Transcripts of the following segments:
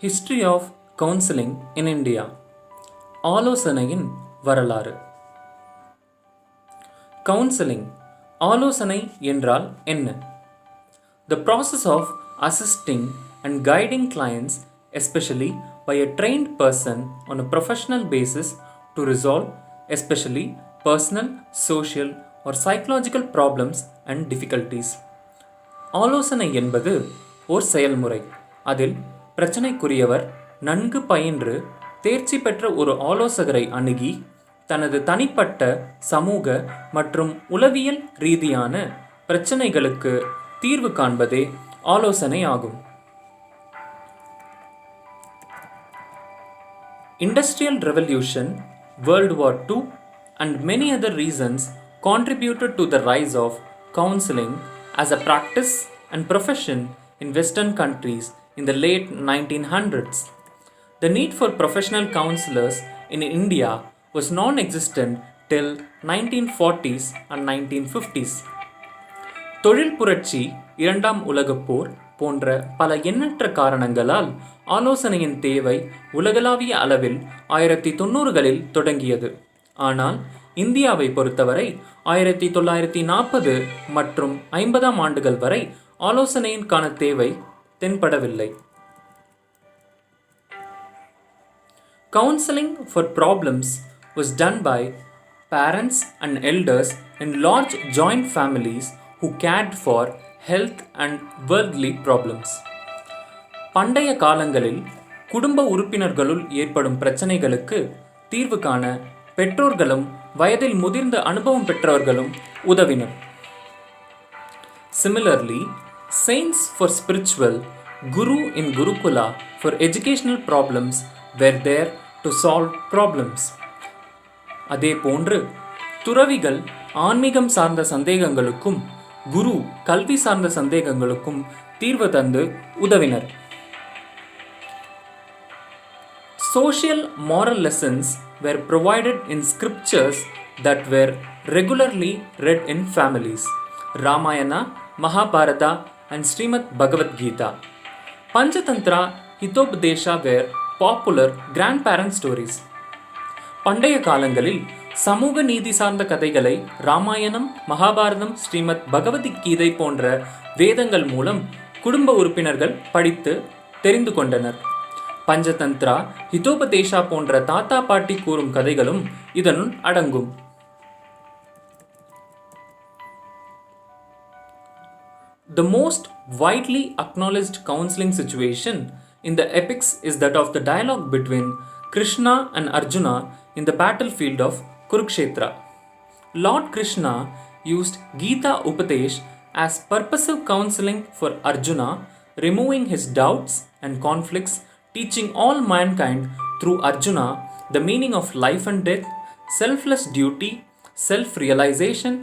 History of Counselling in India. ஆலோசனையின் வரலாறு. Counselling ஆலோசனை என்றால் என்ன? The process of assisting and guiding clients, especially by a trained person on a professional basis to resolve especially personal, social or psychological problems and difficulties. ஆலோசனை என்பது ஓர் செயல்முறை. அதில் பிரச்சனைக்குரியவர் நன்கு பயின்று தேர்ச்சி பெற்ற ஒரு ஆலோசகரை அணுகி தனது தனிப்பட்ட சமூக மற்றும் உளவியல் ரீதியான பிரச்சனைகளுக்கு தீர்வு காண்பதே ஆலோசனை ஆகும். Industrial Revolution, World War II and many other reasons contributed to the rise of counseling as a practice and profession in Western countries in the late 1900s. The need for professional counselors in India was non-existent till 1940s and 1950s. தொழில் புரட்சி, இரண்டாம் உலகப் போர் போன்ற பல எண்ணற்ற காரணங்களால் ஆலோசனையின் தேவை உலகளாவிய அளவில் 1990களில் தொடங்கியது. ஆனால் இந்தியாவை பொறுத்தவரை 1940 மற்றும் 50ஆம் ஆண்டுகள் வரை ஆலோசனையின்கான தேவை தென்படவில்லை. Counseling for problems was done by parents and elders in large joint families who cared for health and worldly problems. பண்டைய காலங்களில் குடும்ப உறுப்பினர்களுள் ஏற்படும் பிரச்சனைகளுக்கு தீர்வு காண பெற்றோர்களும் வயதில் முதிர்ந்த அனுபவம் பெற்றவர்களும் உதவினர். Similarly, saints for spiritual, guru in Gurukula for educational problems were there to solve problems. அதே போன்று துறவிகள் ஆன்மீகம் சார்ந்த சந்தேகங்களுக்கும் குரு கல்வி சார்ந்த சந்தேகங்களுக்கும் தீர்வு தந்து உதவினர். Social moral lessons were provided in scriptures that were regularly read in families. Ramayana, Mahabharata and Srimad Bhagavad Gita. Panchatantra, Hitopdesha were popular grandparent stories. பண்டைய காலங்களில் சமூக நீதி சார்ந்த கதைகளை ராமாயணம், மகாபாரதம், ஸ்ரீமத் பகவத்கீதை போன்ற வேதங்கள் மூலம் குடும்ப உறுப்பினர்கள் படித்து தெரிந்து கொண்டனர். பஞ்சதந்திரா, ஹிதோபதேஷா போன்ற தாத்தா பாட்டி கூறும் கதைகளும் இதனுள் அடங்கும். The most widely acknowledged counseling situation in the epics is that of the dialogue between Krishna and Arjuna in the battlefield of Kurukshetra. Lord Krishna used Gita Upadesh as purposive counseling for Arjuna, removing his doubts and conflicts, teaching all mankind through Arjuna the meaning of life and death, selfless duty, self-realization,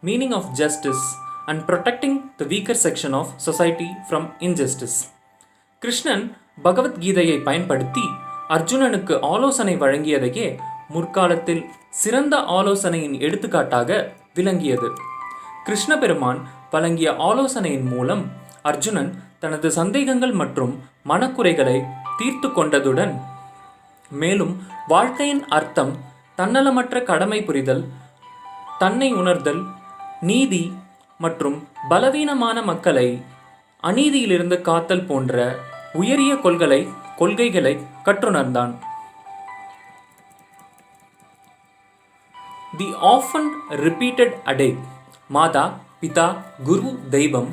meaning of justice, and protecting the weaker section of society from injustice. Krishnan பகவத்கீதையை பயன்படுத்தி அர்ஜுனனுக்கு ஆலோசனை வழங்கியதையே முற்காலத்தில் சிறந்த ஆலோசனையின் எடுத்துக்காட்டாக விளங்கியது. கிருஷ்ண பெருமான் வழங்கிய ஆலோசனையின் மூலம் அர்ஜுனன் தனது சந்தேகங்கள் மற்றும் மனக்குறைகளை தீர்த்து கொண்டதுடன் மேலும் வாழ்க்கையின் அர்த்தம், தன்னலமற்ற கடமை புரிதல், தன்னை உணர்தல், நீதி மற்றும் பலவீனமான மக்களை அநீதியிலிருந்து காத்தல் போன்ற உயரிய கொள்கைகளை கற்றுணர்ந்தான். The often repeated adage, Mata, Pita, Guru, Daivam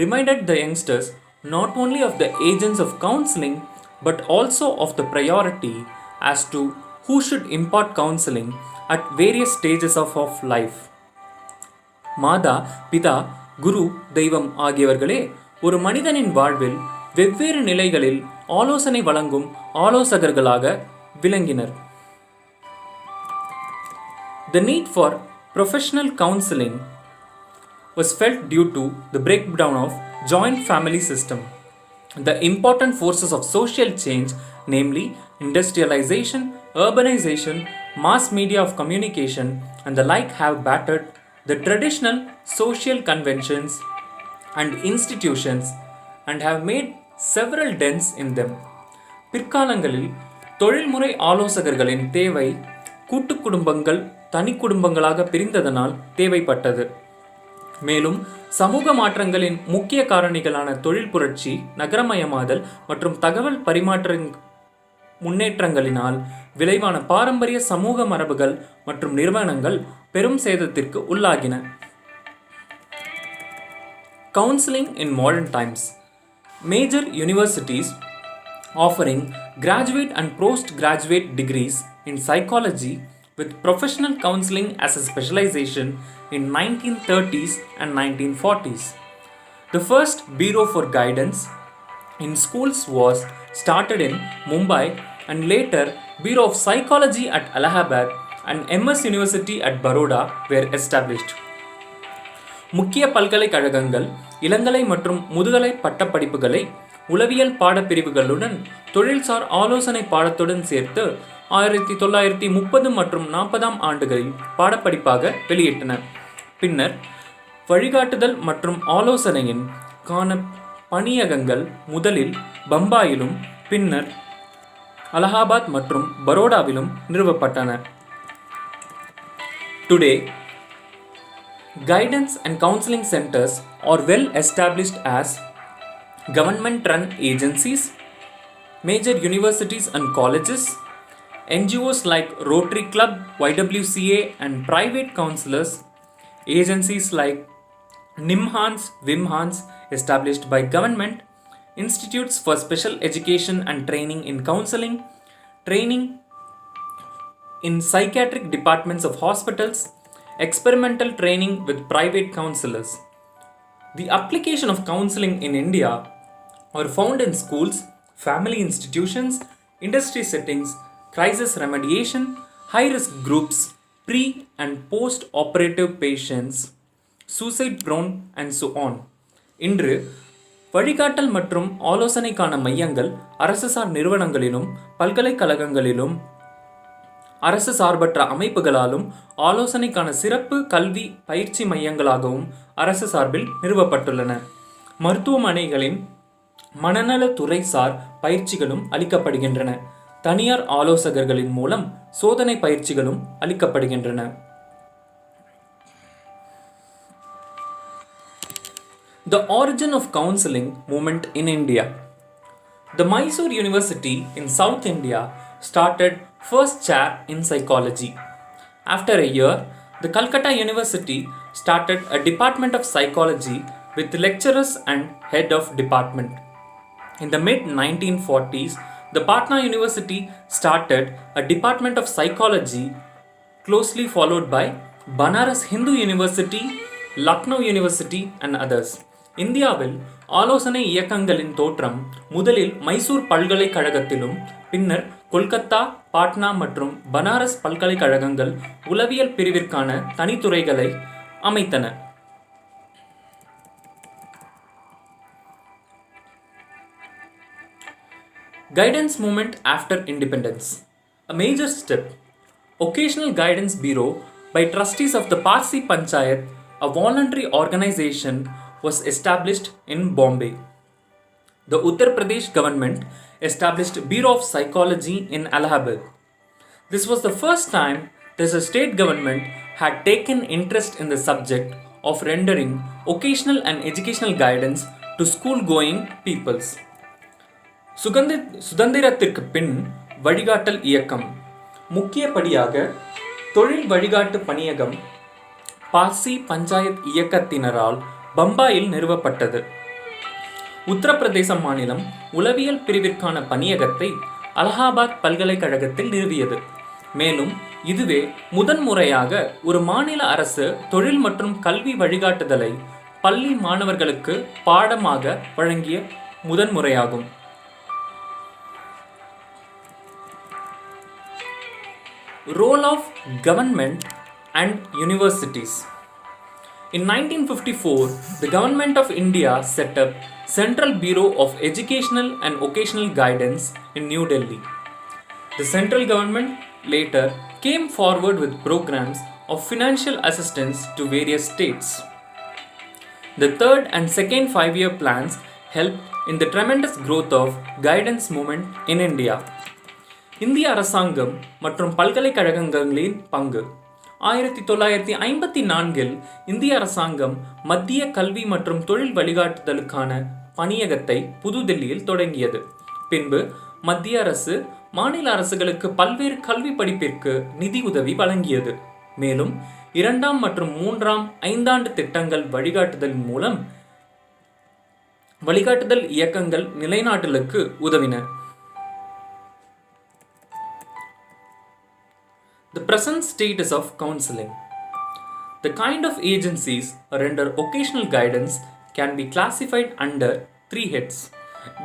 reminded the youngsters not only of the agents of counseling but also of the priority as to who should impart counseling at various stages of life. மாதா, பிதா, குரு, தெய்வம் ஆகியவர்களே ஒரு மனிதனின் வாழ்வில் வெவ்வேறு நிலைகளில் ஆலோசனை வழங்கும் ஆலோசகர்களாக விளங்கினர். The need for professional counseling was felt due to the breakdown of joint family system. The important forces of social change, namely industrialization, urbanization, mass media of communication and the like have battered the traditional social conventions and institutions and have made several dents in them. பிற்காலங்களில் தொழில்முறை ஆலோசகர்களின் தேவை கூட்டு குடும்பங்கள் தனி குடும்பங்களாக பிரிந்ததனால் தேவைப்பட்டது. மேலும் சமூக மாற்றங்களின் முக்கிய காரணிகளான தொழில் புரட்சி, நகரமயமாதல் மற்றும் தகவல் பரிமாற்ற முன்னேற்றங்களினால் விளைவான பாரம்பரிய சமூக மரபுகள் மற்றும் நிறுவனங்கள் பெரும் சேதத்திற்கு உள்ளாகின. Counseling in modern times. Major universities offering graduate and postgraduate degrees in psychology with professional counseling as a specialization in 1930s and 1940s. The first Bureau for Guidance in schools was started in Mumbai, and later Bureau of Psychology at Allahabad and MS University at Baroda were established. முக்கிய பல்கலைக்கழகங்கள் இளங்கலை மற்றும் முதுகலை பட்டப்படிப்புகளை உளவியல் பாடப்பிரிவுகளுடன் தொழில்சார் ஆலோசனை பாடத்துடன் சேர்த்து 1930 மற்றும் 40ஆம் ஆண்டுகளில் பாடப்படிப்பாக வெளியிட்டன. பின்னர் வழிகாட்டுதல் மற்றும் ஆலோசனையின் காண பணியகங்கள் முதலில் பம்பாயிலும் பின்னர் அலகாபாத் மற்றும் பரோடாவிலும் நிறுவப்பட்டன. Today, guidance and counseling centers are well established as government-run agencies, major universities and colleges, NGOs like Rotary Club, YWCA and private counselors, agencies like NIMHANS, WIMHANS established by government, institutes for special education and training in counseling, training in psychiatric departments of hospitals, experimental training with private counselors. The application of counseling in India are found in schools, family institutions, industry settings, crisis remediation, high-risk groups, pre- and post-operative patients, suicide prone and so on. இன்று வழிகாட்டல் மற்றும் ஆலோசனைக்கான மையங்கள் அரசு sir நிறுவனங்களிலும் பல்கலைக்கழகங்களிலும் அரசு சார்பற்ற அமைப்புகளாலும் ஆலோசனைக்கான சிறப்பு கல்வி பயிற்சி மையங்களாகவும் அரசு சார்பில் நிறுவப்பட்டுள்ளன. மருத்துவமனைகளின் மனநலத்துறை சார் பயிற்சிகளும் அளிக்கப்படுகின்றன. தனியார் ஆலோசகர்களின் மூலம் சோதனை பயிற்சிகளும் அளிக்கப்படுகின்றன. The origin of counseling movement in India. The Mysore University in South India started first chair in psychology. After a year, the Calcutta University started a department of psychology with lecturers and head of department. In the mid-1940s, the Patna University started a department of psychology, closely followed by Banaras Hindu University, Lucknow University and others. இந்தியாவில் ஆலோசனை இயக்கங்களின் தோற்றம் முதலில் மைசூர் பல்கலைக்கழகத்திலும் பின்னர் கொல்கத்தா, பாட்னா மற்றும் பனாரஸ் பல்கலைக்கழகங்கள் உளவியல் பிரிவிற்கான தனித்துறைகளை அமைத்தன. Guidance movement after independence. A major step. Occasional Guidance Bureau by trustees of the Parsi Panchayat, a voluntary organization, was established in Bombay. The Uttar Pradesh government established Bureau of Psychology in Allahabad. This was the first time that the state government had taken interest in the subject of rendering occasional and educational guidance to school-going peoples. சுதந்திரத்திற்கு பின் வழிகாட்டல் இயக்கம். முக்கியப்படியாக தொழில் வழிகாட்டு பணியகம் பார்சி பஞ்சாயத் இயக்கத்தினரால் பம்பாயில் நிறுவப்பட்டது. உத்தரப்பிரதேச மாநிலம் உளவியல் பிரிவிற்கான பணியகத்தை அலகாபாத் பல்கலைக்கழகத்தில் நிறுவியது. மேலும் இதுவே முதன்முறையாக ஒரு மாநில அரசு தொழில் மற்றும் கல்வி வழிகாட்டுதலை பள்ளி மாணவர்களுக்கு பாடமாக வழங்கிய முதன்முறையாகும். Role of government and universities. In 1954, the Government of India set up Central Bureau of Educational and Occasional Guidance in New Delhi. The central government later came forward with programs of financial assistance to various states. The third and second 5-year plans helped in the tremendous growth of guidance movement in India. இந்திய அரசாங்கம் மற்றும் பல்கலைக்கழகங்களின் பங்கு 1954இல் இந்திய அரசாங்கம் மத்திய கல்வி மற்றும் தொழில் வழிகாட்டுதலுக்கான பணியகத்தை புதுதில்லியில் தொடங்கியது. பின்பு மத்திய அரசு மாநில அரசுகளுக்கு பல்வேறு கல்வி படிப்பிற்கு நிதி உதவி வழங்கியது. மேலும் 2ஆம் மற்றும் 3ஆம் ஐந்தாண்டு திட்டங்கள் வழிகாட்டுதல் இயக்கங்கள் நிலைநாட்டலுக்கு உதவின. The present status of counseling. The kind of agencies render occasional guidance can be classified under 3 heads.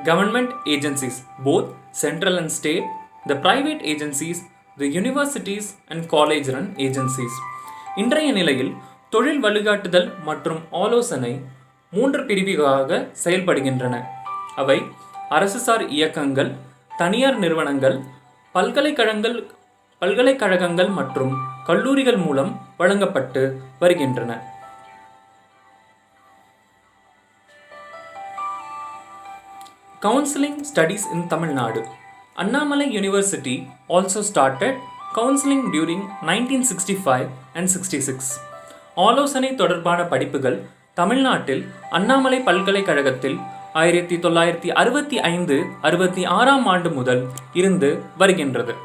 Government agencies, both central and state, the private agencies, the universities and college-run agencies. இன்றைய நிலையில் தொழில் வழிகாட்டுதல் மற்றும் ஆலோசனை 3 பிரிவுகளாக செயல்படுகின்றன. அவை அரசுசார் இயக்கங்கள், தனியார் நிறுவனங்கள், பல்கலைக்கழகங்கள் மற்றும் கல்லூரிகள் மூலம் வழங்கப்பட்டு வருகின்றன. Counseling studies in Tamil Nadu. Annamalai University also started counseling during 1965 and 66. ஆலோசனை தொடர்பான படிப்புகள் தமிழ்நாட்டில் அண்ணாமலை பல்கலைக்கழகத்தில் 1965-66ஆம் ஆண்டு முதல் இருந்து வருகின்றது.